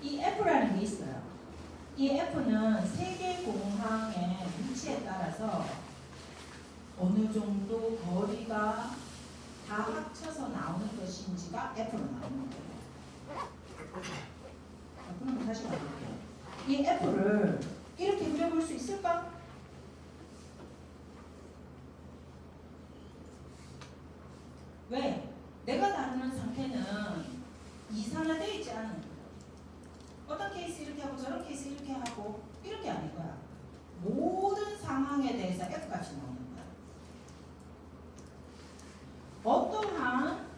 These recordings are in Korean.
이 F라는 게 있어요. 이 F는 세계 공항의 위치에 따라서 어느 정도 거리가 다 합쳐서 나오는 것인지가 F로 나오는 거예요. 그럼 다시 가볼게요. 이 F를 이렇게 그려볼 수 있을까? 왜? 내가 다루는 상태는 이산화되어 있지 않은 거예요. 어떤 케이스 이렇게 하고 저런 케이스 이렇게 하고 이렇게 아닐 거야. 모든 상황에 대해서 F값이 나오는 거야. 어떠한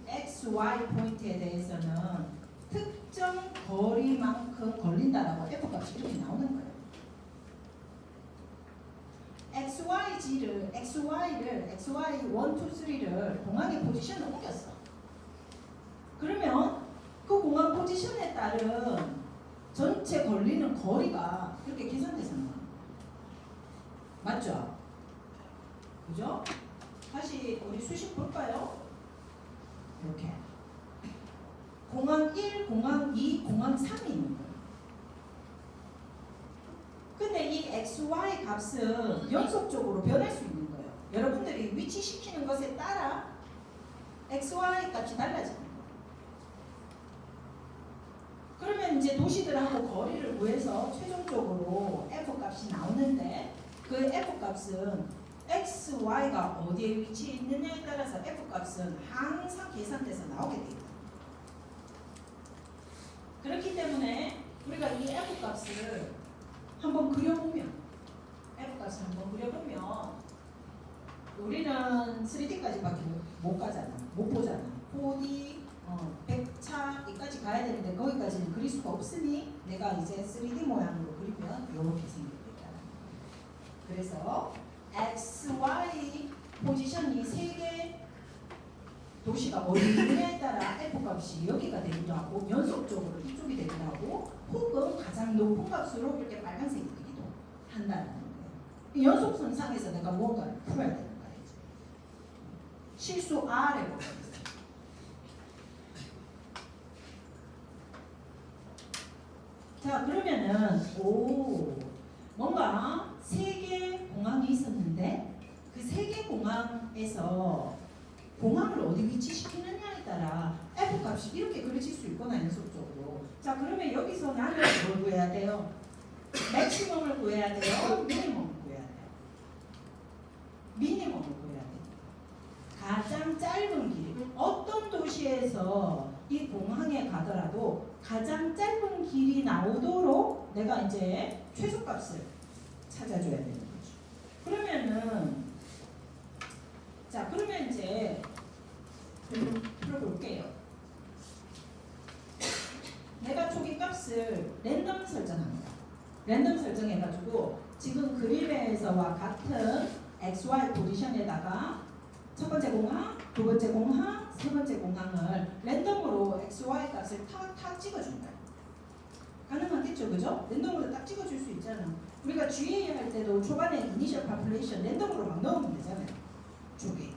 XY 포인트에 대해서는 특정 거리만큼 걸린다라고 F값이 이렇게 나오는 거예요. XY를 XY 1, 2, 3를 공항의 포지션을 옮겼어. 그러면 그 공항 포지션에 따른 전체 걸리는 거리가 그렇게 계산돼서 나와요. 맞죠? 그죠? 다시 우리 수식 볼까요? 이렇게 공항 1, 공항 2, 공항 3이 있는 거예요. 근데 이 XY 값은 연속적으로 변할 수 있는 거예요. 여러분들이 위치시키는 것에 따라 XY 값이 달라지는 거예요. 그러면 이제 도시들하고 거리를 구해서 최종적으로 F 값이 나오는데 그 F 값은 XY가 어디에 위치해 있느냐에 따라서 F 값은 항상 계산돼서 나오게 돼요. 그렇기 때문에 우리가 이 F 값을 한번 그려보면 F값을 한번 그려보면 우리는 3D까지밖에 못 가잖아. 못 보잖아. 4D, 100차까지 가야 되는데 거기까지는 그릴 수가 없으니 내가 이제 3D 모양으로 그리면 이렇게 생기겠다. 그래서 XY 포지션이 3개 도시가 어디 있느냐에 따라 F값이 여기가 되기도 하고 연속적으로 이쪽이 되기도 하고 혹은 가장 높은 값으로 이렇게 빨간색이 되기도 한다는 거예요. 연속선상에서 내가 무언가를 풀어야 되는 거예요. 실수 R에 보겠습니다. 자 그러면은 뭔가 3개 공항이 있었는데 그 3개 공항에서 공항을 어디 위치시키느냐에 따라 F값이 이렇게 그려질 수 있거나 연속적으로. 자 그러면 여기서 나는 뭘 구해야 돼요? 맥시멈을 구해야 돼요? 미니멈을 구해야 돼요? 미니멈을 구해야 돼요. 가장 짧은 길. 어떤 도시에서 이 공항에 가더라도 가장 짧은 길이 나오도록 내가 이제 최소값을 찾아줘야 되는 거죠. 그러면 이제 풀어볼게요. 내가 초기값을 랜덤 설정합니다. 랜덤 설정해가지고 지금 그림에서와 같은 XY 포지션에다가 첫 번째 공항, 두 번째 공항, 세 번째 공항을 랜덤으로 XY 값을 탁 찍어준다. 가능하겠죠, 그죠? 랜덤으로 딱 찍어줄 수 있잖아. 우리가 GA 할 때도 초반에 이니셜 파퓰레이션 랜덤으로 막 넣으면 되잖아요. 쪽에.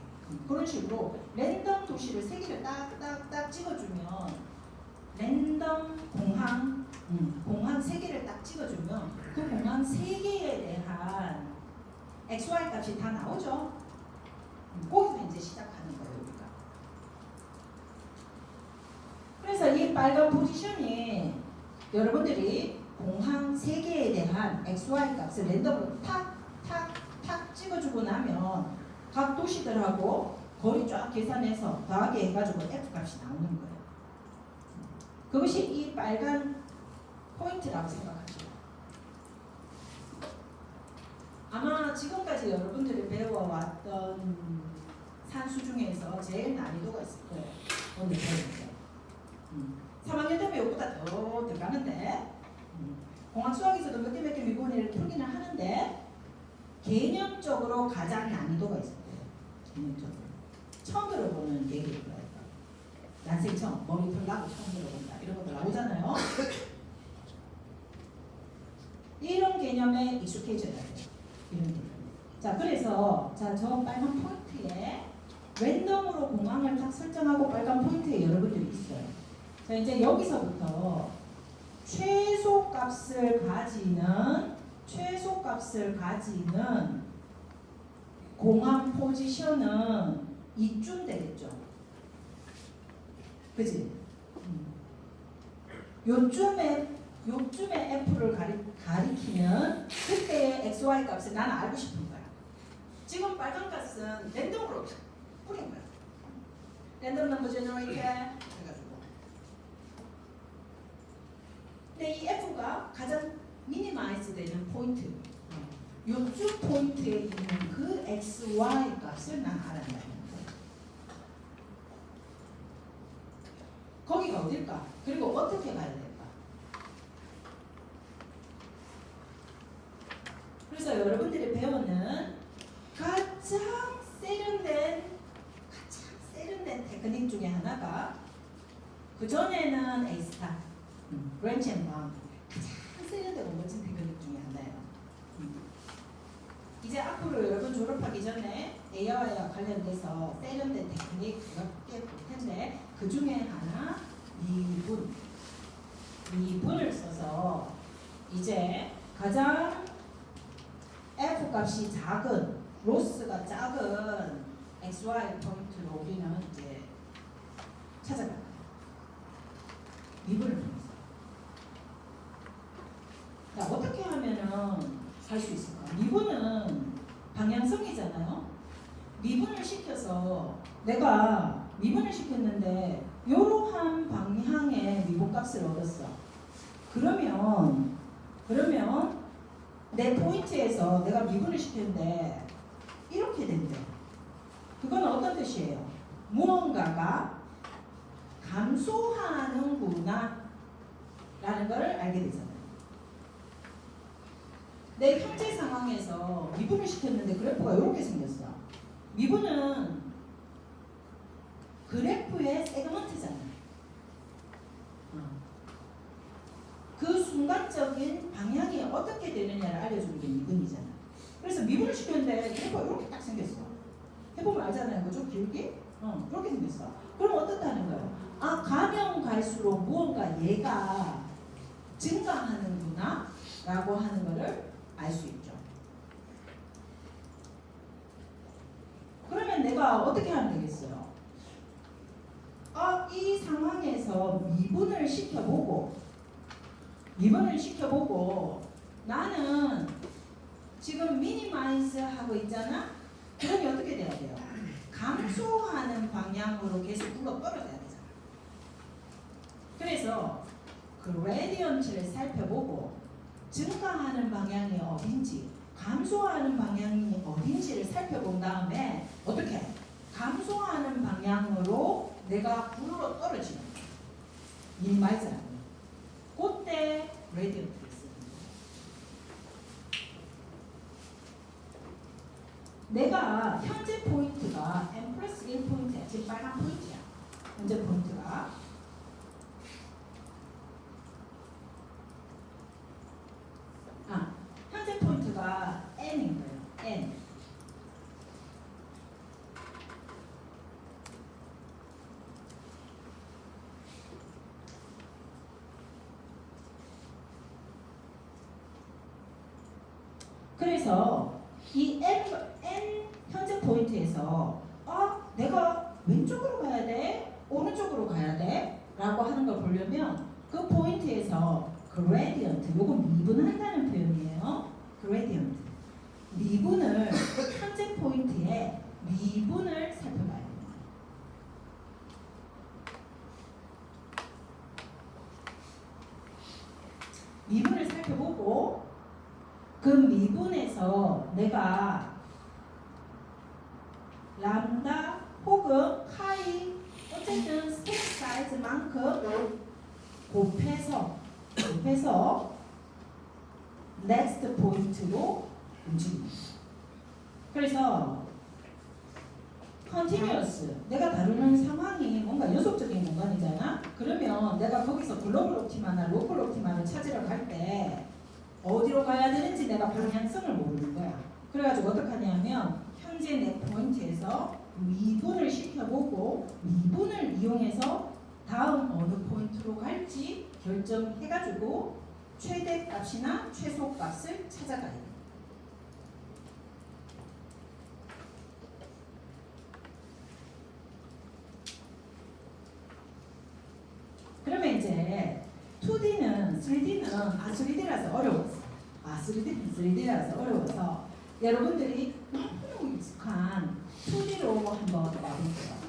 그런 식으로 랜덤 도시를 3개를 딱 찍어주면 랜덤 공항 3개를 딱 찍어주면 그 공항 3개에 대한 XY 값이 다 나오죠. 거기서 이제 시작하는 거예요, 우리가. 그래서 이 빨간 포지션이 여러분들이 공항 3개에 대한 XY 값을 랜덤으로 탁 찍어주고 나면 각 도시들하고 거리 쫙 계산해서 더하기 해가지고 F값이 나오는 거예요. 그것이 이 빨간 포인트라고 생각하시죠. 아마 지금까지 여러분들이 배워왔던 산수 중에서 제일 난이도가 있을 거예요. 오늘 배우는데. 3학년 되면 이거보다 더 들어가는데 공학 수학에서도 몇 개 미분을 풀기는 하는데 개념적으로 가장 난이도가 있을 거예요. 개념적으로. 처음 들어보는 얘기일 거예요. 난생 처음 머리 털나고 처음 들어본다. 이런 것들 나오잖아요. 이런 개념에 익숙해져야 돼요. 이런 개념. 자, 그래서 자, 저 빨간 포인트에 랜덤으로 공항을 딱 설정하고 빨간 포인트에 여러분들이 있어요. 자, 이제 여기서부터 최소값을 가지는 공항 포지션은 이쯤 되겠죠. 그지? 요쯤에 F를 가리키는 그때의 XY 값을 나는 알고 싶은 거야. 지금 빨간 값은 랜덤으로 뿌린 거야. 랜덤 넘버 제너레이터 해가지고. 근데 이 F가 가장 미니마이즈 되는 포인트. 요쯤 포인트에 있는 그 XY 값을 난 알아야 돼. 거기가 어딜까? 그리고 어떻게 가야 될까? 그래서 여러분들이 배우는 가장 세련된 테크닉 중에 하나가 그 전에는 A-스타, 그랜치 앤 바운드 가장 세련되고 멋진 테크닉 중에 하나예요. 이제 앞으로 여러분 졸업하기 전에 AI와 관련돼서 세련된 테크닉 몇 개 볼 텐데 그 중에 하나 미분을 써서 이제 가장 F 값이 작은 로스가 작은 XY 포인트로 우리는 이제 찾아갈 거예요. 미분을 통해서. 자, 어떻게 하면은 살 수 있을까? 미분은 방향성이잖아요. 미분을 시켜서 내가 미분을 시켰는데 이러한 방향의 미분값을 얻었어. 그러면 내 포인트에서 내가 미분을 시켰는데 이렇게 된대. 그건 어떤 뜻이에요? 무언가가 감소하는구나 라는 걸 알게 되잖아요. 내 현재 상황에서 미분을 시켰는데 그래프가 이렇게 생겼어. 미분은 그래프의 세그먼트잖아. 그 순간적인 방향이 어떻게 되느냐를 알려주는 게 미분이잖아. 그래서 미분을 시켰는데 그래프가 이렇게 딱 생겼어. 해보면 알잖아요. 그죠? 길게? 이렇게 생겼어. 그럼 어떻다는 거예요? 아, 가면 갈수록 무언가 얘가 증가하는구나 라고 하는 거를 알 수 있죠. 그러면 내가 어떻게 하면 되겠어요? 이 상황에서 미분을 시켜보고 나는 지금 미니마이즈 하고 있잖아? 그러면 어떻게 돼야 돼요? 감소하는 방향으로 계속 굴러 떨어져야 되잖아. 그래서 그레디언트를 살펴보고 증가하는 방향이 어딘지 감소하는 방향이 어딘지를 살펴본 다음에 어떻게? 감소하는 방향으로 내가 굴러 떨어지는 거야. 미니마이즈 하는 거야. 그때 레디언트를 쓰는 거야. 내가 현재 포인트가 n 플러스 1 포인트야. 지금 빨간 포인트야. 현재 포인트가. 현재 포인트가 n인 거예요. n. 그래서 이 n 현재 포인트에서 내가 왼쪽으로 가야 돼? 오른쪽으로 가야 돼? 라고 하는 걸 보려면 그 포인트에서 그레디언트, 요거 미분한다는 표현이에요. 그레디언트. 미분을 현재 포인트에 미분을 살펴봐야 됩니다. 미분을 살펴보고 그 미분에서 내가 람다 혹은 카이 어쨌든 스텝 사이즈만큼 곱해서 넥스트 포인트로 움직입니다. 그래서 컨티뉴어스 내가 다루는 상황이 뭔가 연속적인 공간이잖아. 그러면 내가 거기서 글로벌 옵티마나 로컬 옵티마를 찾으러 갈 때 어디로 가야 되는지 내가 방향성을 모르는 거야. 그래가지고 어떻게 하냐면 현재 내 포인트에서 미분을 시켜보고 미분을 이용해서 다음 어느 포인트로 갈지 결정해가지고 최대값이나 최소값을 찾아가야 돼요. 그러면 이제 2D는 3D는 3D라서 어려웠어. 3D라서 어려워서 여러분들이 너무 익숙한 2D로 한번 가볼게요.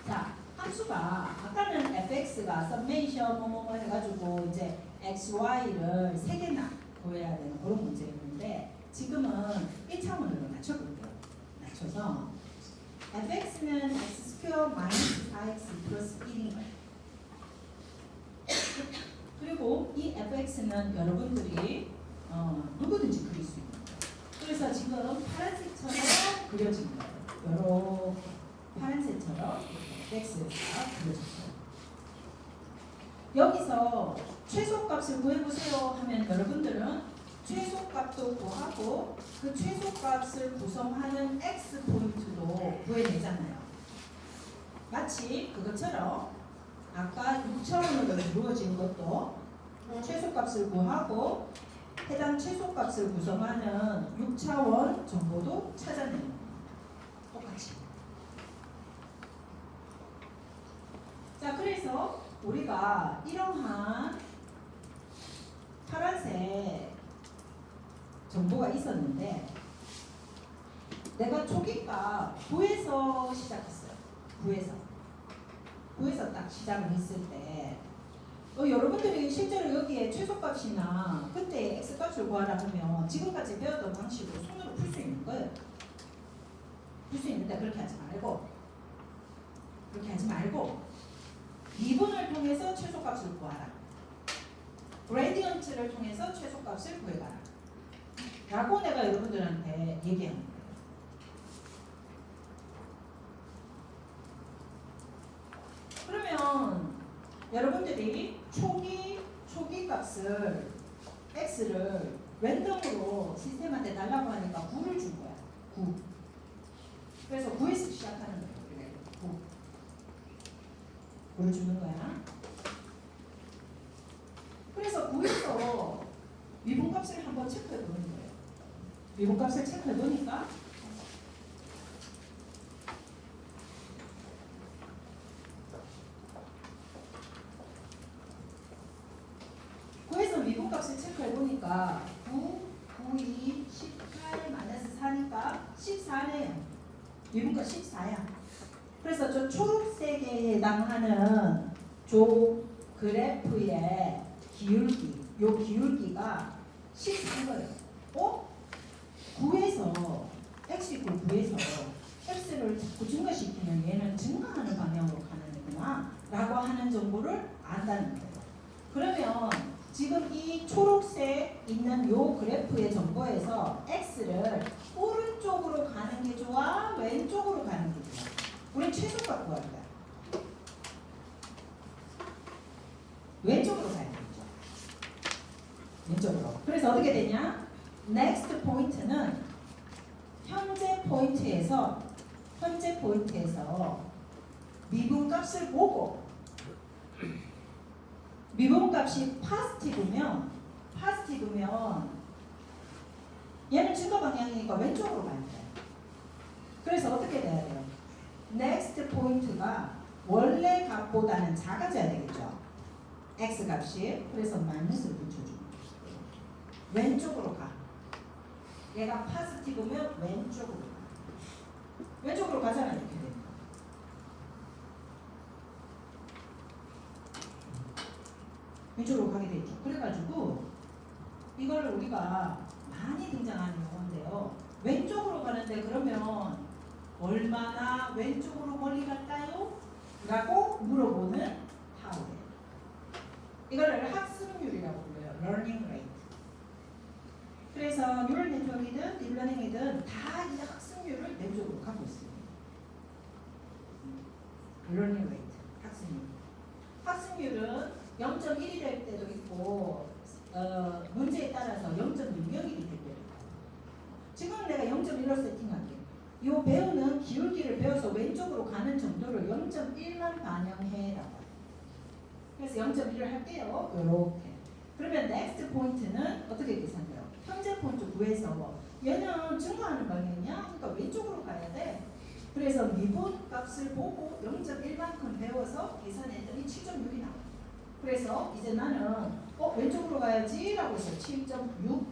자, 함수가 아까는 fx가 summation 뭐뭐 해가지고 이제 xy를 3개나 구해야 되는 그런 문제였는데 지금은 1차원으로 낮춰볼게요. 낮춰서 fx는 x 스퀘어 마이너스 4x 플러스 1인 거예요. 그리고 이 fx는 여러분들이 누구든지 그릴 수 있는 거예요. 그래서 지금 파란색처럼 그려진 거예요. 요런 파란색처럼 fx가 그려졌어요. 여기서 최소값을 구해보세요 하면 여러분들은 최소값도 구하고 그 최소값을 구성하는 x 포인트도 구해내잖아요. 마치 그것처럼 아까 6차원으로 이루어진 것도 최소값을 구하고 해당 최소값을 구성하는 6차원 정보도 찾아내는 겁니다. 똑같이. 자, 그래서 우리가 이러한 파란색 정보가 있었는데 내가 초기값 9에서 시작했어요. 9에서 딱 시작을 했을 때 여러분들이 실제로 여기에 최소값이나 그때 x값을 구하라 하면 지금까지 배웠던 방식으로 손으로 풀 수 있는 거예요. 풀 수 있는데 그렇게 하지 말고 미분을 통해서 최소값을 구하라. 그레디언트를 통해서 최소값을 구해가라. 라고 내가 여러분들한테 얘기하는 거예요. 그러면 여러분들이 초기 값을 x를 랜덤으로 시스템한테 달라고 하니까 9를 준 거야. 9. 그래서 9에서 시작하는 거예요. 9를 주는 거야. 그래서 9에서 미분값을 한번 체크해 보는 거예요. 미분값을 체크해 보니까 미분값을 체크해 보니까 9, 9, 2, 18 마이너스 4니까 14네요. 미분값 14야. 그래서 저 초록색에 해당하는 저 그래프의 기울기, 요 기울기가 14거예요. 9에서 x 이퀄 9에서 x를 자꾸 증가시키면 얘는 증가하는 방향으로 가는 거구나 라고 하는 정보를 안다는 거예요. 그러면 지금 이 초록색 있는 요 그래프의 정보에서 x를 오른쪽으로 가는 게 좋아? 왼쪽으로 가는 게 좋아? 우리 최소값 구할 거야. 왼쪽으로 가야 되죠. 왼쪽으로. 그래서 어떻게 되냐? next 포인트는 현재 포인트에서 미분값을 보고 미분값이 파지티브면 얘는 증가 방향이니까 왼쪽으로 가야 돼. 그래서 어떻게 돼야 돼요? next 포인트가 원래 값보다는 작아져야 되겠죠. x 값이. 그래서 마이너스를 붙여줍니다. 왼쪽으로 가. 얘가 파지티브면 왼쪽으로 가. 왼쪽으로 가잖아. 이렇게 돼. 왼쪽으로 가게 되죠. 그래가지고 이거를 우리가 많이 등장하는 용어인데요. 왼쪽으로 가는데 그러면 얼마나 왼쪽으로 멀리 갈까요? 라고 물어보는 타워예요. 이거를 학습률이라고 불러요. learning rate. 그래서 뉴럴 네트워크이든 딥러닝이든 다 이 학습률을 내부적으로 갖고 있습니다. learning rate, 학습률. 학습률은 0.1이 될 때도 있고 문제에 따라서 0.6이기 때문에 지금 내가 0.1로 세팅할게. 이 배우는 기울기를 배워서 왼쪽으로 가는 정도를 0.1만 반영해라고. 그래서 0.1을 할게요. 이렇게. 그러면 next 포인트는 어떻게 계산돼요? 현재 포인트 구해서 얘는 증가하는 방향이냐? 그러니까 왼쪽으로 가야 돼. 그래서 미분 값을 보고 0.1만큼 배워서 계산했더니 7.6이 나와. 그래서 이제 나는 왼쪽으로 가야지 라고 해서 7.6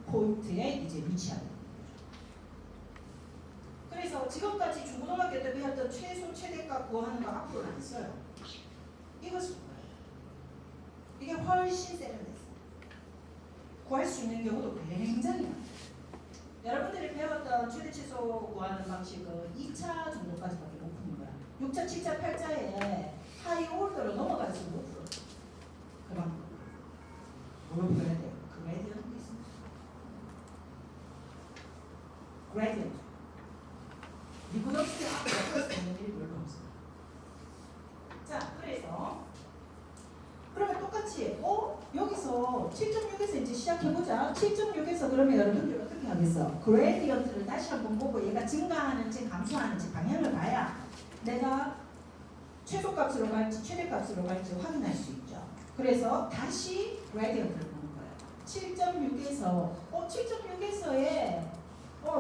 포인트에 이제 위치하는 거죠. 그래서 지금까지 중고등학교 때 배웠던 최소 최대값 구하는 거 앞으로는 안 써요. 이것을 구해요. 이게 훨씬 세련됐어요. 구할 수 있는 경우도 굉장히 많아요. 여러분들이 배웠던 최대 최소 구하는 방식은 2차 정도까지밖에 못 푸는 거야. 6차, 7차, 8차에 하이 오더로 넘어갈수록 못 풀어. 그 방법. 뭘 풀어야 돼요? 그레디언트 있습니다. 그레디언트. 리코덕스의 앞에 풀 수 있는 일이 별로 없습니다. 자, 그래서 그러면 똑같이 여기서 7.6에서 이제 시작해보자. 7.6에서 그러면 여러분들 어떻게 하겠어? 그레디언트를 다시 한번 보고 얘가 증가하는지 감소하는지 방향을 봐야 내가 최소값으로 갈지 최대값으로 갈지 확인할 수 있죠. 그래서 다시 그레디언트를 보는 거예요. 7.6에서 7.6에서의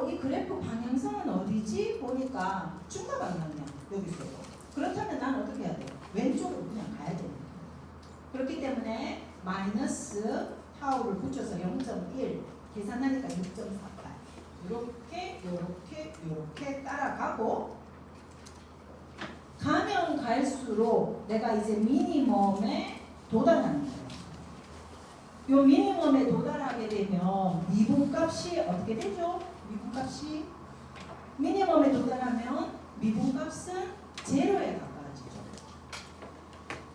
이 그래프 방향성은 어디지? 보니까 중간 방향이야. 여기서. 그렇다면 난 어떻게 해야 돼요? 왼쪽으로 그냥 가야 됩니다. 그렇기 때문에 마이너스 타우를 붙여서 0.1 계산하니까 6.48 이렇게 따라가고 가면 갈수록 내가 이제 미니멈에 도달하는 거예요. 요 미니멈에 도달하게 되면 미분값이 어떻게 되죠? 미분값이 미니멈에 도달하면 미분값은 제로에 가까워지죠.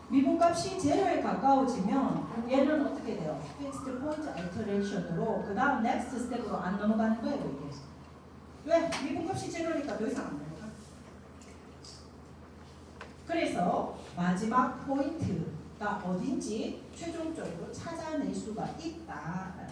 미분값이 제로에 가까워지면 얘는 어떻게 돼요? 픽스드 포인트 알터레이션으로 그 다음 넥스트 스텝으로 안 넘어가는 거예요. 이게. 왜? 미분값이 제로니까 더 이상 안 넘어가. 그래서 마지막 포인트가 어딘지 최종적으로 찾아낼 수가 있다.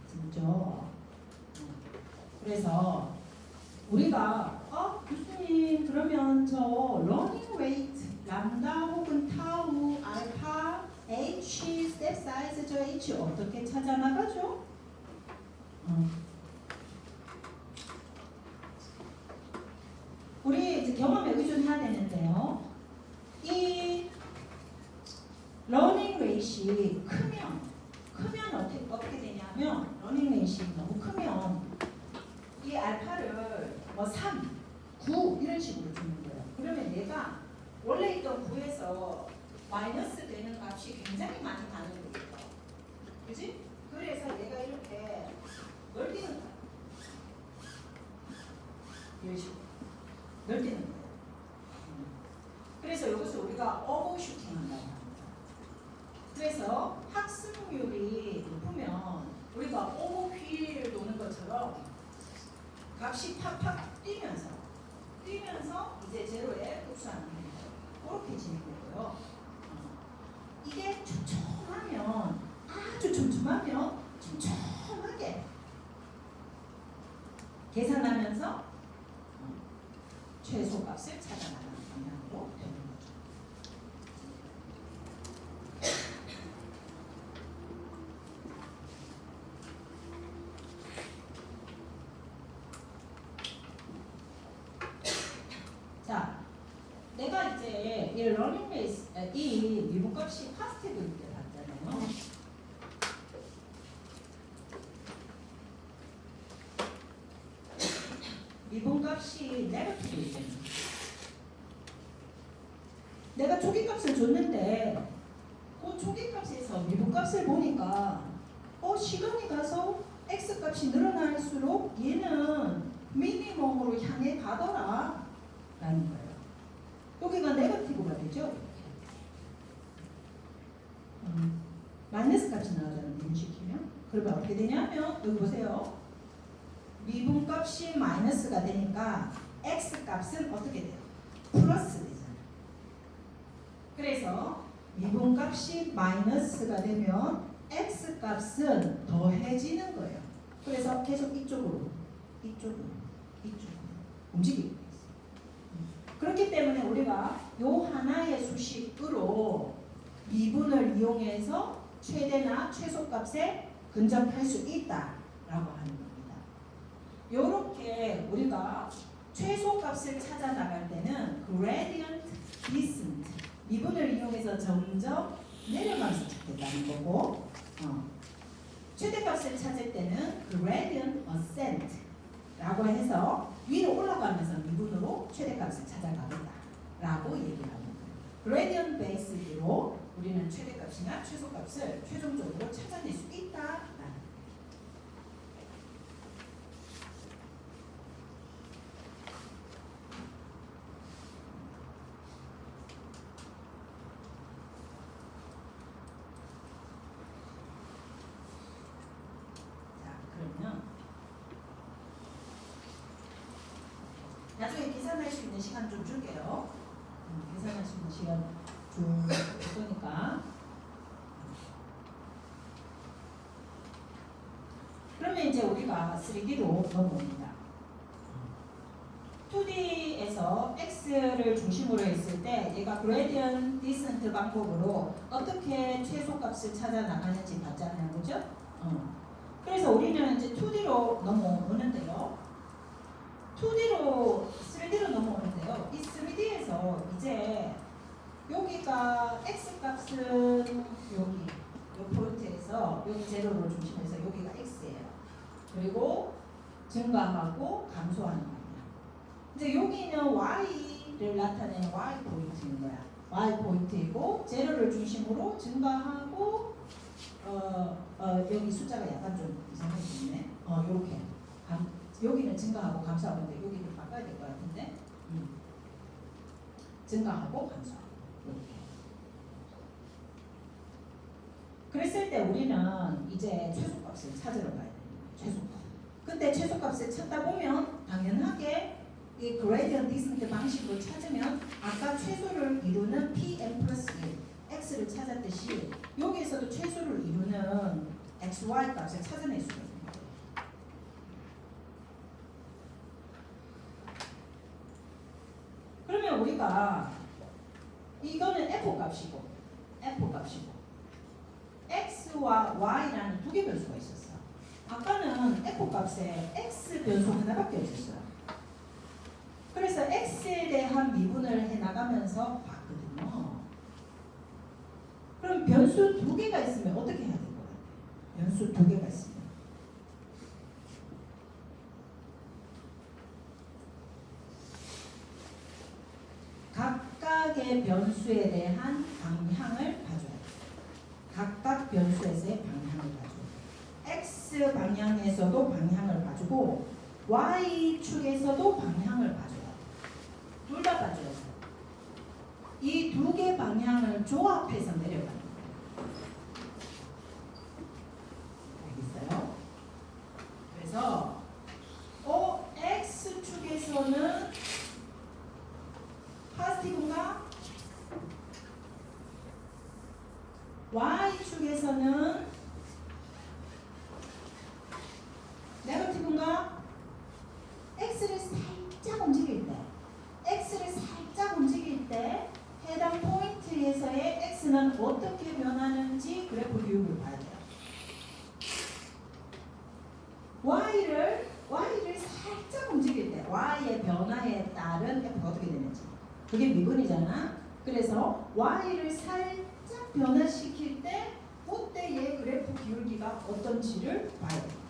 진짜. 그래서 우리가 교수님 그러면 저 러닝 레이트 람다 혹은 타우 알파 H 스텝 사이즈 저 H 어떻게 찾아 나가죠? 우리 이제 경험에 의존해야 되는데요. 이 러닝 레이시 크면 어떻게 되냐면 러닝 레이시 너무 크면 이 알파를 3, 9 이런 식으로 주는 거예요. 그러면 얘가 원래 있던 9에서 마이너스 되는 값이 굉장히 많이 가는 거예요. 그지? 그래서 얘가 이렇게 넓히는 거예요. 이런 식으로 넓히는 거예요. 그래서 이것을 우리가 오버슈팅 한다고 합니다. 그래서 학습률이 높으면 우리가 오버휠 도는 것처럼 값이 팍팍 뛰면서 이제 제로에 흡수하는 거예요. 그렇게 진행되고요. 이게 촘촘하면 아주 촘촘하면 촘촘하게 계산하면서 최소값을 찾아나가는 방향으로 되는 거죠. 자, 내가 이제 이 러닝 레이스, 이 미분값이 파스티브일 때 봤잖아요. 미분값이 네거티브일 때는 내가 초기값을 줬는데 그 초기값에서 미분값을 보니까 시간이 가서 x값이 늘어날수록 얘는 미니멈으로 향해 가더라 라는 거예요. 여기가 네거티브가 되죠. 마이너스 값이 나오잖아요. 미분시키면. 그러면 어떻게 되냐면 여기 보세요. 미분값이 마이너스가 되니까 x값은 어떻게 돼요? 플러스 되잖아요. 그래서 미분값이 마이너스가 되면 x값은 더해지는 거예요. 그래서 계속 이쪽으로 움직이고 있어요. 그렇기 때문에 우리가 요 하나의 수식으로 미분을 이용해서 최대나 최소값에 근접할 수 있다라고 하는 겁니다. 요렇게 우리가 최소값을 찾아 나갈 때는 gradient descent 미분을 이용해서 점점 내려가면서 찾겠다는 거고, 최대값을 찾을 때는 gradient ascent 라고 해서 위로 올라가면서 미분으로 최대값을 찾아가겠다라고 얘기를 하는 거예요. gradient based로 우리는 최대값이나 최소값을 최종적으로 찾아낼 수 있다라는 거예요. 그러면 나중에 계산할 수 있는 시간 좀 줄게요. 계산할 수 있는 시간 좀 줄 거니까. 그러면 이제 우리가 3D로 넘어옵니다. 2D에서 X를 중심으로 했을 때 얘가 gradient descent 방법으로 어떻게 최소값을 찾아 나가는지 봤잖아요. 그죠? 그래서 우리는 이제 2D로 넘어오는데요. 2D로 3D로 넘어오는데요. 이 3D에서 이제 여기가 X값은 여기 이 포인트에서 여기 제로를 중심해서 여기가 X예요. 그리고 증가하고 감소하는 겁니다. 이제 여기는 Y를 나타내는 Y 포인트인 거야. Y 포인트이고 제로를 중심으로 증가하고 여기 숫자가 약간 좀 이상해지네. 이렇게 여기는 증가하고 감소하고 있는데 여기를 바꿔야 될 것 같은데. 증가하고 감소하고 이렇게. 그랬을 때 우리는 이제 최소값을 찾으러 가야 돼요. 최소값. 근데 최소값을 찾다 보면 당연하게 이 gradient descent 방식으로 찾으면 아까 최소를 이루는 Pn 플러스 1 x를 찾았듯이 여기에서도 최소를 이루는 xy 값을 찾아낼 수가 있는 거예요. 그러면 우리가 이거는 f 값이고 x와 y라는 두 개 변수가 있었어요. 아까는 f 값에 x 변수 하나밖에 없었어요. 그래서 x에 대한 미분을 해나가면서 봤거든요. 그럼 변수 두 개가 있으면 어떻게 해야 될 것 같아요? 변수 두 개가 있으면 각각의 변수에 대한 방향을 봐줘야 돼요. 각각 변수에서의 방향을 봐줘요. x 방향에서도 방향을 봐주고 y축에서도 방향을 봐줘요. 둘 다 봐줘요. 이 두 개 방향을 조합해서 내려가는 거예요. 알겠어요? 그래서 X축에서는 파지티브인가? Y축에서는 네거티브인가? X를 살짝 움직일 때 해당 포인트에서의 X는 어떻게 변하는지 그래프 비율을 봐야 돼요. Y를 살짝 움직일 때 Y의 변화에 따른 F가 어떻게 되는지 그게 미분이잖아. 그래서 Y를 살짝 변화시킬 때 그때의 그래프 기울기가 어떤지를 봐야 돼요.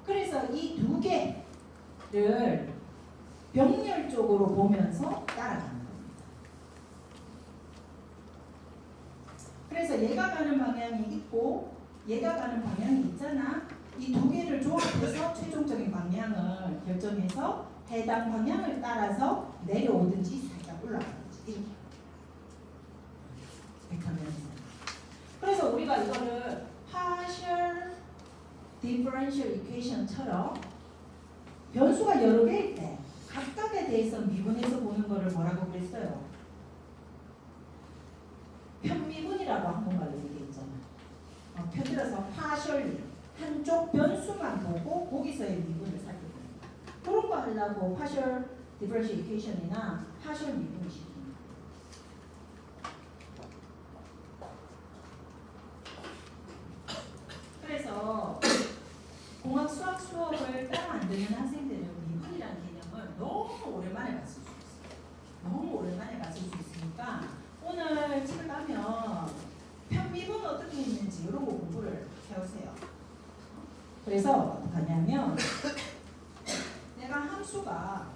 그래서 이 두 개를 병렬적으로 보면서 따라가는 겁니다. 그래서 얘가 가는 방향이 있고 얘가 가는 방향이 있잖아. 이 두 개를 조합해서 최종적인 방향을 결정해서 해당 방향을 따라서 내려오든지 살짝 올라가든지 이렇게. 그래서 그래서 우리가 이거를 partial differential equation처럼 변수가 여러 개일 때 각각에 대해서 미분해서 보는 거를 뭐라고 그랬어요? 편미분이라고 한국말로 얘기했잖아. 편들어서 partial 한쪽 변수만 보고 거기서의 미분을 살펴보는 거야. 그런 거 하려고 partial differential equation이나 partial 미분을 시킵니다. 그래서 공학 수학 수업을 따로 안 듣는 학생들은 미분이라는 개념을 너무 오랜만에 봤을 수 있어요. 너무 오랜만에 봤을 수 있으니까 오늘 집에 가면 편미분 어떻게 있는지 이런 거 공부를 해오세요. 그래서 어떻게 하냐면 내가 함수가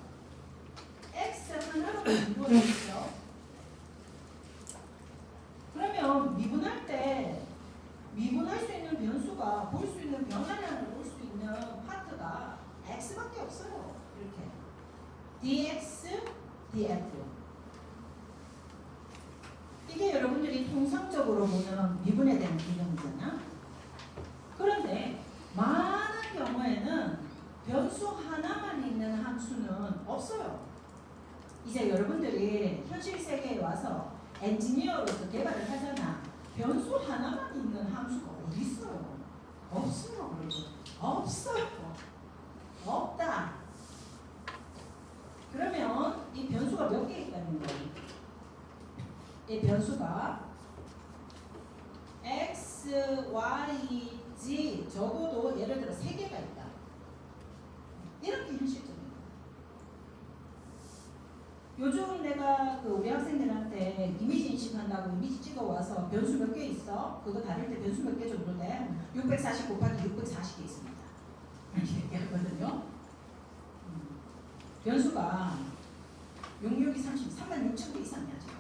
x 하나로 미분을 했죠. 그러면 미분할 때 미분할 수 있는 변수가 볼 수 있는 변화량을 볼 수 있는 파트가 x밖에 없어요. 이렇게 dx, df. 이게 여러분들이 통상적으로 보는 미분에 대한 개념이잖아. 그런데 많은 경우에는 변수 하나만 있는 함수는 없어요. 이제 여러분들이 현실 세계에 와서 엔지니어로서 개발을 하잖아. 변수 하나만 있는 함수가 어디 있어요? 없어요, 여러분. 없어요. 없다. 그러면 이 변수가 몇 개 있다는 거예요? 이 변수가 x, y, z 적어도 예를 들어 3개가 있다. 이렇게 현실적이에요. 요즘 내가 우리 학생들한테 이미지 인식한다고 이미지 찍어와서 변수 몇 개 있어? 그거 다룰 때 변수 몇 개 정도 돼? 640 곱하기 640개 있습니다. 이렇게 얘기하거든요. 변수가 66이 30, 36,000개 이상이야 지금.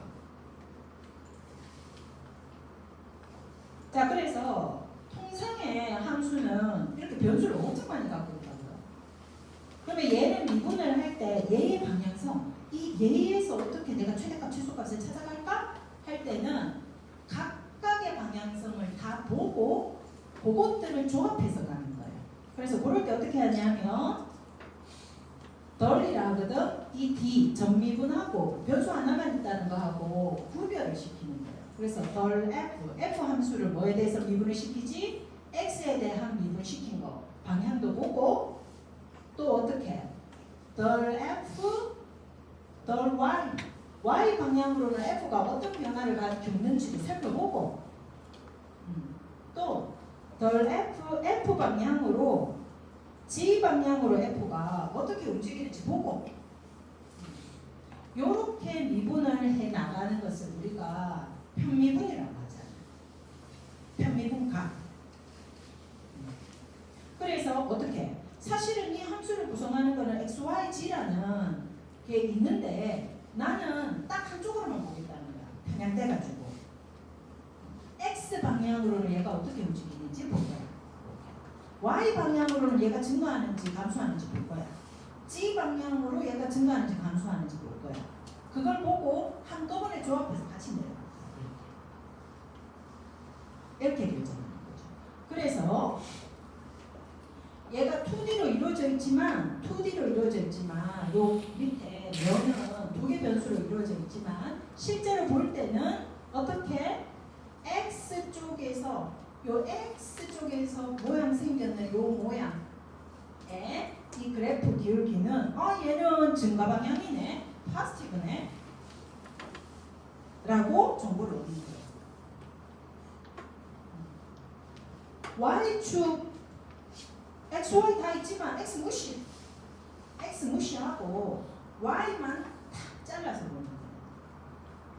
자, 그래서 통상의 함수는 이렇게 변수를 엄청 많이 갖고 있다고요. 그러면 얘를 미분을 할 때 얘의 방향성, 이 얘에서 어떻게 내가 최대값, 최소값을 찾아갈까? 할 때는 각각의 방향성을 다 보고 그것들을 조합해서 가는 거예요. 그래서 그럴 때 어떻게 하냐면 덜이라 하거든. 이 D 정미분하고 변수 하나만 있다는 거하고 구별을 시키는 거예요. 그래서 덜 F, F 함수를 뭐에 대해서 미분을 시키지? X에 대한 미분 시킨 거 방향도 보고 또 어떻게? 덜 F, 덜 Y, Y 방향으로는 F가 어떤 변화를 겪는지를 살펴보고 또 덜 F, F 방향으로 G 방향으로 F가 어떻게 움직이는지 보고 이렇게 미분을 해 나가는 것을 우리가 편미분이라고 하잖아요. 편미분각. 그래서 어떻게? 사실은 이 함수를 구성하는 것은 x, y, g라는 게 있는데 나는 딱 한쪽으로만 보겠다는 거야. 편향돼가지고 x 방향으로는 얘가 어떻게 움직이는지 볼 거야. y 방향으로는 얘가 증가하는지 감소하는지 볼 거야. g 방향으로 얘가 증가하는지 감소하는지 볼 거야. 그걸 보고 한꺼번에 조합해서 같이 내려가. 이렇게 결정하는 거죠. 그래서 얘가 2D로 이루어져 있지만 요 밑에 면은 두 개 변수로 이루어져 있지만 실제로 볼 때는 어떻게 X 쪽에서 요 X 쪽에서 모양 생겼는 요 모양에 이 그래프 기울기는 얘는 증가 방향이네, 파지티브네 라고 정보를 얻는 거예요. Y축 X, Y 다 있지만 X 무시하고 Y만 탁 잘라서 보는 거예요.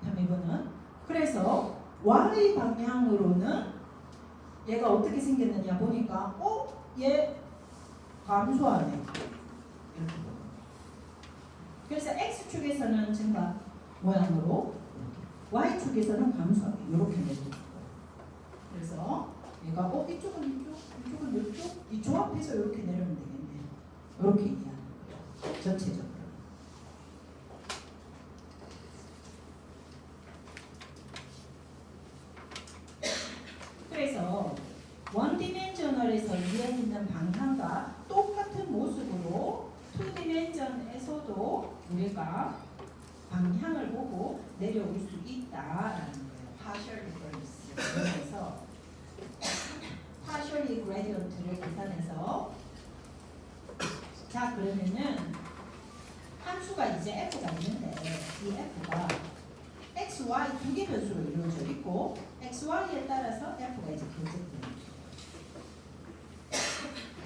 편미분은. 그래서 Y 방향으로는 얘가 어떻게 생겼느냐 보니까 얘 감소하네. 이렇게 보는 거예요. 그래서 X축에서는 증가 모양으로 Y축에서는 감소하게 이렇게 내려오는 거예요. 그래서 얘가 이쪽은 이쪽 이 조합해서 이렇게 내려면 되겠네. 이렇게 얘기하는 거예요. 전체적으로. 있는 방향과 똑같은 모습으로 2디멘전에서도 우리가 방향을 보고 내려올 수 있다라는 거예요. partial difference. 그래서 partially gradient를 계산해서 자 그러면은 함수가 이제 f가 있는데 이 f가 x, y 두 개 변수로 이루어져 있고 x, y에 따라서 f가 이제 결정됩니다.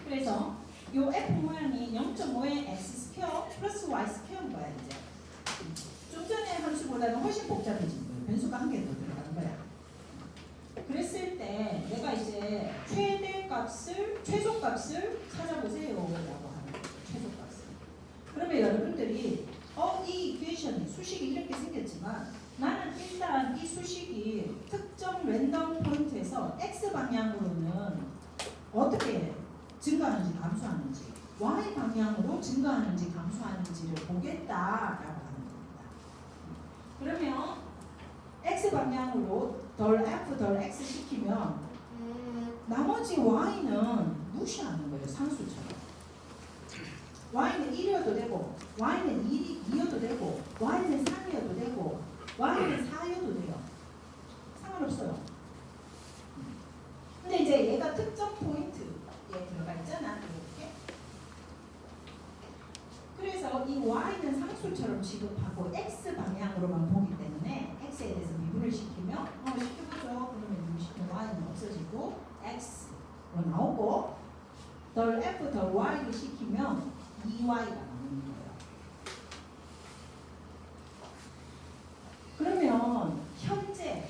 그래서 이 f 모양이 0.5의 x 스퀘어 플러스 y 스퀘어인 거야 이제. 좀 전에 함수보다는 훨씬 복잡해진 거예요. 변수가 한 개 더 들어가는 거야. 그랬을 때 내가 이제 최소값을 찾아보세요 라고 하는 거예요. 최소값을. 그러면 여러분들이 이 이퀘이션이 수식이 이렇게 생겼지만 나는 일단 이 수식이 특정 랜덤 포인트에서 x 방향으로는 어떻게 증가하는지 감소하는지 y 방향으로 증가하는지 감소하는지를 보겠다라고 하는 겁니다. 그러면 x 방향으로 덜 f 덜 x 시키면 나머지 y는 무시하는 거예요. 상수처럼. y는 1이어도 되고 y는 2여도 되고 y는 3이어도 되고 y는 4여도 돼요. 상관없어요. 근데 이제 얘가 특정 포인트에 들어가 있잖아. 이렇게. 그래서 이 y는 상수처럼 취급하고 x 방향으로만 보기 때문에 x에 대해서 미분을 시키면 시켜보죠. 그러면 미분시키면 y는 없어지고 x로 나오고 덜 f 덜 y를 시키면 2y가 나오는 거예요. 그러면 현재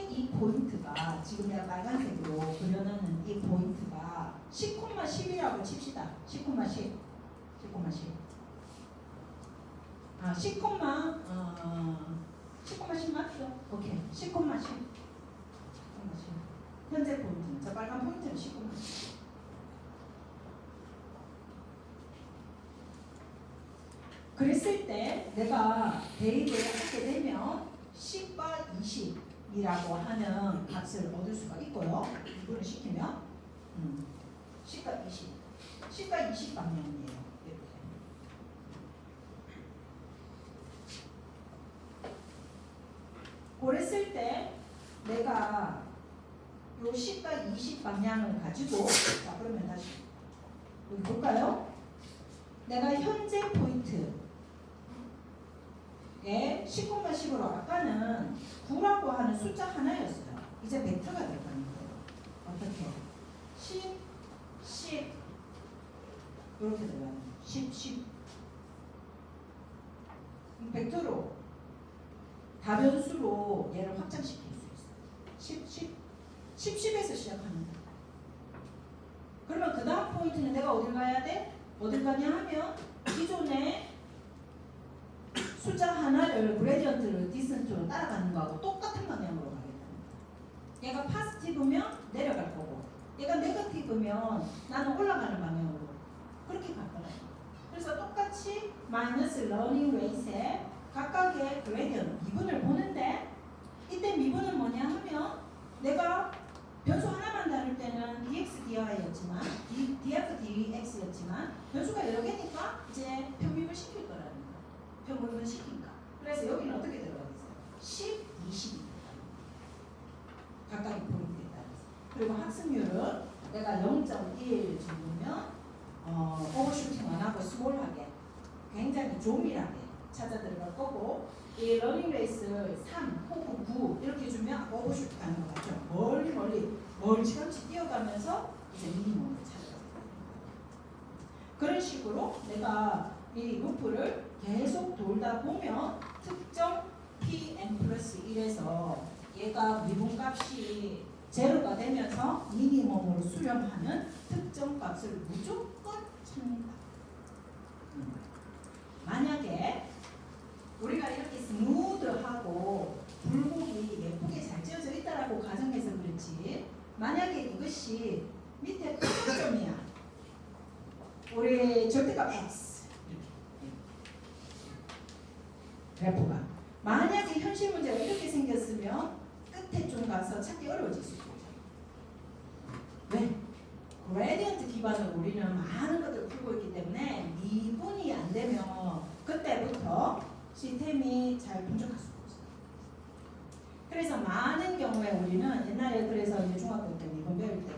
이 포인트가 지금 내가 빨간색으로 그려놓는 이 포인트가 10,10이라고 칩시다. 10,10. 10,10 맞죠? 오케이. 10,10. 현재 포인트는 저 빨간 포인트는 10,10. 그랬을 때 내가 대입을 하게 되면 10과 20이라고 하는 값을 얻을 수가 있고요. 이거를 시키면 10과 10과 20 방향이에요. 이렇게. 그랬을 때 내가 요 10과 20 방향을 가지고 자 그러면 다시 여기 볼까요? 내가 현재 포인트 예, 10,10으로 아까는 9라고 하는 숫자 하나였어요. 이제 벡터가 들어가는 거예요. 어떻게? 10, 10 이렇게 들어가는 거예요. 10, 10 벡터로 다변수로 얘를 확장시킬 수 있어요. 10, 10에서 시작하는 거예요. 그러면 그 다음 포인트는 내가 어딜 가야 돼? 어딜 가냐 하면 기존에 숫자 하나를 그레디언트를 디센트로 따라가는 거하고 똑같은 방향으로 가겠답니다. 얘가 파지티브면 내려갈 거고 얘가 네거티브면 나는 올라가는 방향으로 그렇게 갈 거예요. 그래서 똑같이 마이너스 러닝 레이스에 각각의 그레디언트 미분을 보는데 이때 미분은 뭐냐 하면 내가 변수 하나만 다룰 때는 dx, dy였지만 df, dx였지만 변수가 여러 개니까 이제 표미분 시킬 거라는 거예요. 표미분 시킨다. 그래서 여기는 어떻게 들어가겠어요? 10, 20이 각각의 포인트에 따라서. 그리고 학습률은 내가 0.1 정도면 오버슈팅 안 하고 스몰하게 굉장히 조밀하게 찾아 들어갈 거고 이 러닝레이스 3 혹은 9 이렇게 주면 오버슈팅 하는 거 같죠. 멀찌감치 뛰어가면서 이제 미니멈을 찾아갑니다. 그런 식으로 내가 이 루프를 계속 돌다 보면 특정 Pn 플러스 1에서 얘가 미분값이 제로가 되면서 미니멈으로 수렴하는 특정 값을 무조건 찾는다. 만약에 우리가 이렇게 스무드하고 굴곡이 예쁘게 잘 지어져 있다라고 가정해서 그렇지 만약에 이것이 밑에 평점이야. 우리 절대값 x 그래프가 만약에 현실 문제가 이렇게 생겼으면 끝에 좀 가서 찾기 어려워질 수 있죠. 왜? 그레디언트 기반으로 우리는 많은 것들을 풀고 있기 때문에 미분이 안 되면 그때부터 시스템이 잘 분석할 수가 없어요. 그래서 많은 경우에 우리는 옛날에 그래서 이제 중학교 때 미분 배울 때,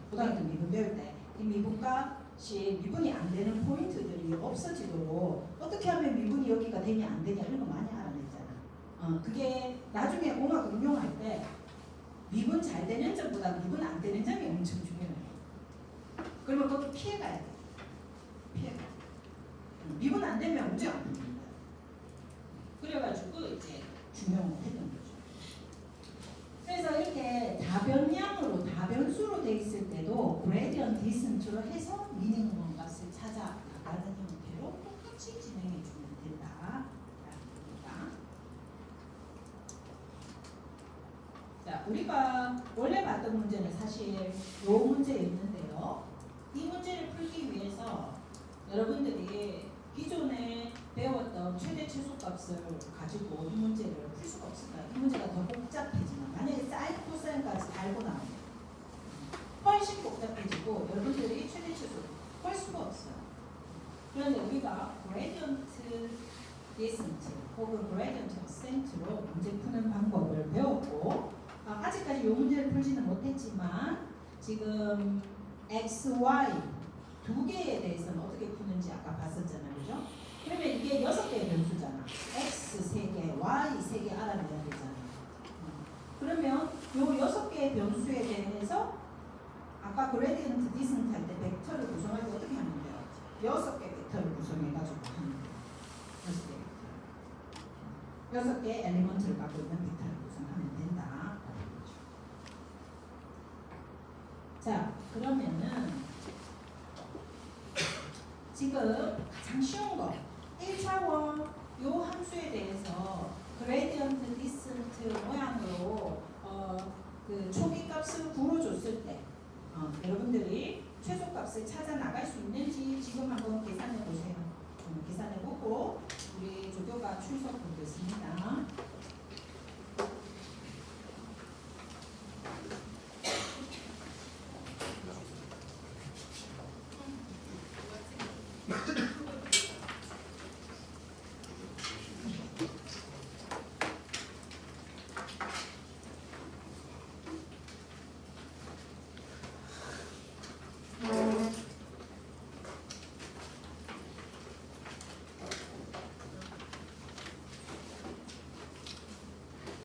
고등학교 미분 배울 때 이 미분값이 미분이 안 되는 포인트들이 없어지도록 어떻게 하면 미분이 여기가 되냐 안 되냐 이런 거 많이 알아냈잖아. 그게 나중에 공학 응용할 때 미분 잘 되는 점보다 미분 안 되는 점이 엄청 중요해요. 그러면 거기 피해가야 돼. 피해가. 미분 안 되면 문제 안 됩니다. 그래가지고 이제 중요한 거 했던 거죠. 그래서 이렇게 다변량으로 다변수로 돼 있을 때도 그레디언트 디센트로 해서 미니멈 값을 찾아 나가는 형태로 똑같이 진행해 주면 된다라는 겁니다. 자, 우리가 원래 봤던 문제는 사실 이 문제였는데요. 이 문제를 풀기 위해서 여러분들이 기존에 배웠던 최대 최소값을 가지고 이 문제를 풀 수가 없을까요? 이 문제가 더 복잡해지면 만약에 사인 코사인까지 알고 나오면 훨씬 복잡해지고 여러분들이 최대 최소 할 수가 없어요. 그런데 우리가 그레디언트 디센트 혹은 그레디언트 어센트로 문제 푸는 방법을 배웠고 아직까지 이 문제를 풀지는 못했지만 지금 x, y 두 개에 대해서는 어떻게 푸는지 아까 봤었잖아요. 그죠? 그러면 이게 6개의 변수잖아. x 3개, y 3개 알아내야 되잖아. 그러면 이 6개의 변수에 대해서 아까 그레디언트 디센트 할 때 벡터를 구성할 때 어떻게 하면 돼요? 6개 벡터를 구성해가지고 하는 거예요. 6개 엘리먼트를 갖고 있는 벡터를 구성하면 된다. 자, 그러면은 지금 가장 쉬운 거 1차원 요 함수에 대해서 그레디언트 디센트 모양으로 그 초기값을 불어줬을 때 여러분들이 최소값을 찾아 나갈 수 있는지 지금 한번 계산해 보세요. 계산해 보고 우리 조교가 출석 보겠습니다.